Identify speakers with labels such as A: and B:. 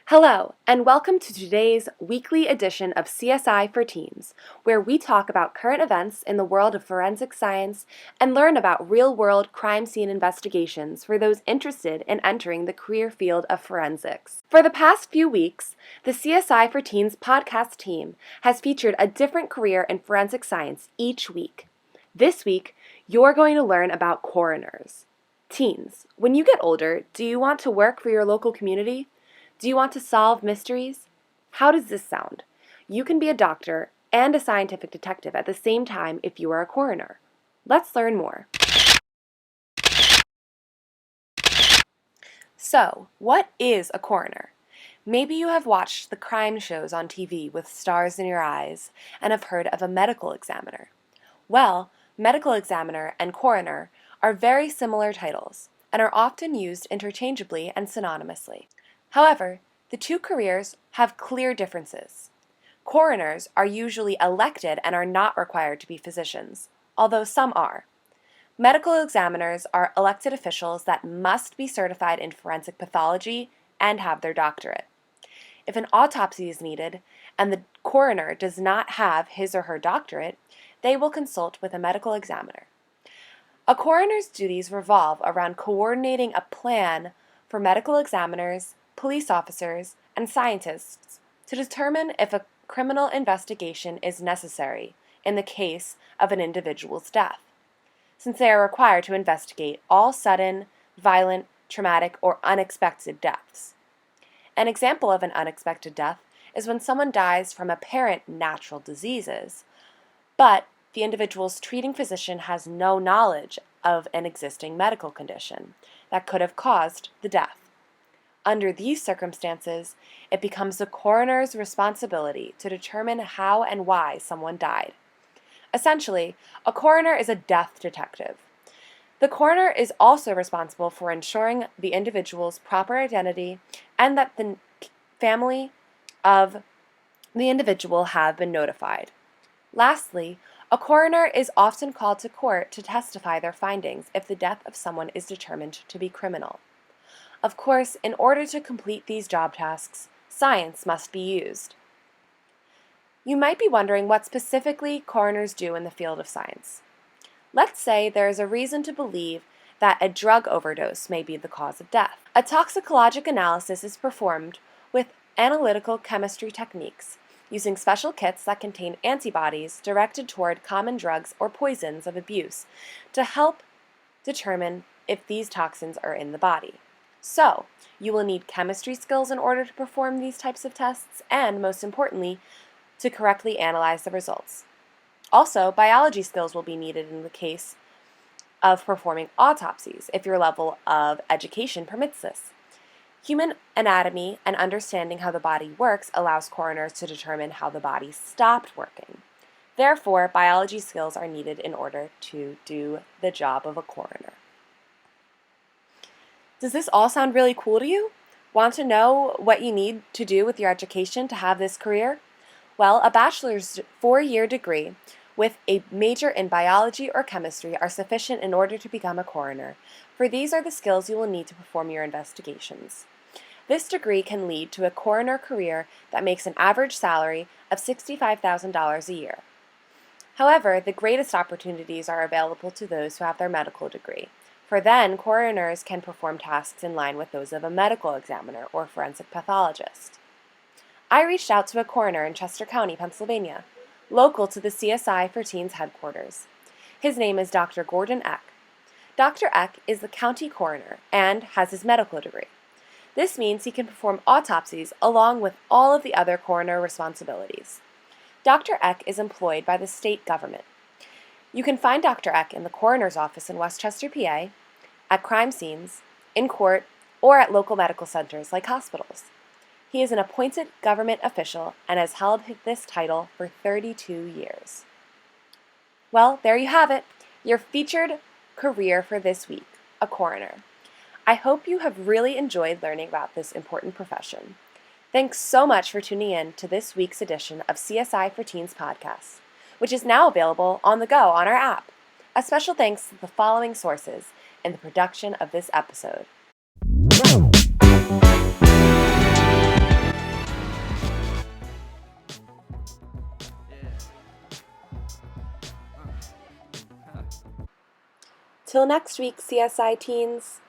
A: Hello, and welcome to today's weekly edition of CSI for Teens, where we talk about current events in the world of forensic science and learn about real-world crime scene investigations for those interested in entering the career field of forensics. For the past few weeks, the CSI for Teens podcast team has featured a different career in forensic science each week. This week, you're going to learn about coroners. Teens, when you get older, do you want to work for your local community? Do you want to solve mysteries? How does this sound? You can be a doctor and a scientific detective at the same time if you are a coroner. Let's learn more. So, what is a coroner? Maybe you have watched the crime shows on TV with stars in your eyes and have heard of a medical examiner. Well, medical examiner and coroner are very similar titles and are often used interchangeably and synonymously. However, the two careers have clear differences. Coroners are usually elected and are not required to be physicians, although some are. Medical examiners are elected officials that must be certified in forensic pathology and have their doctorate. If an autopsy is needed and the coroner does not have his or her doctorate, they will consult with a medical examiner. A coroner's duties revolve around coordinating a plan for medical examiners, police officers, and scientists to determine if a criminal investigation is necessary in the case of an individual's death, since they are required to investigate all sudden, violent, traumatic, or unexpected deaths. An example of an unexpected death is when someone dies from apparent natural diseases, but the individual's treating physician has no knowledge of an existing medical condition that could have caused the death. Under these circumstances, it becomes the coroner's responsibility to determine how and why someone died. Essentially, a coroner is a death detective. The coroner is also responsible for ensuring the individual's proper identity and that the family of the individual have been notified. Lastly, a coroner is often called to court to testify their findings if the death of someone is determined to be criminal. Of course, in order to complete these job tasks, science must be used. You might be wondering what specifically coroners do in the field of science. Let's say there is a reason to believe that a drug overdose may be the cause of death. A toxicologic analysis is performed with analytical chemistry techniques, using special kits that contain antibodies directed toward common drugs or poisons of abuse to help determine if these toxins are in the body. So, you will need chemistry skills in order to perform these types of tests and, most importantly, to correctly analyze the results. Also, biology skills will be needed in the case of performing autopsies, if your level of education permits this. Human anatomy and understanding how the body works allows coroners to determine how the body stopped working. Therefore, biology skills are needed in order to do the job of a coroner. Does this all sound really cool to you? Want to know what you need to do with your education to have this career? Well, a bachelor's 4-year degree with a major in biology or chemistry are sufficient in order to become a coroner, for these are the skills you will need to perform your investigations. This degree can lead to a coroner career that makes an average salary of $65,000 a year. However, the greatest opportunities are available to those who have their medical degree. For then, coroners can perform tasks in line with those of a medical examiner or forensic pathologist. I reached out to a coroner in Chester County, Pennsylvania, local to the CSI for Teens headquarters. His name is Dr. Gordon Eck. Dr. Eck is the county coroner and has his medical degree. This means he can perform autopsies along with all of the other coroner responsibilities. Dr. Eck is employed by the state government. You can find Dr. Eck in the coroner's office in Westchester, PA, at crime scenes, in court, or at local medical centers like hospitals. He is an appointed government official and has held this title for 32 years. Well, there you have it, your featured career for this week, a coroner. I hope you have really enjoyed learning about this important profession. Thanks so much for tuning in to this week's edition of CSI for Teens podcast, which is now available on the go on our app. A special thanks to the following sources in the production of this episode. Till next week, CSI teens.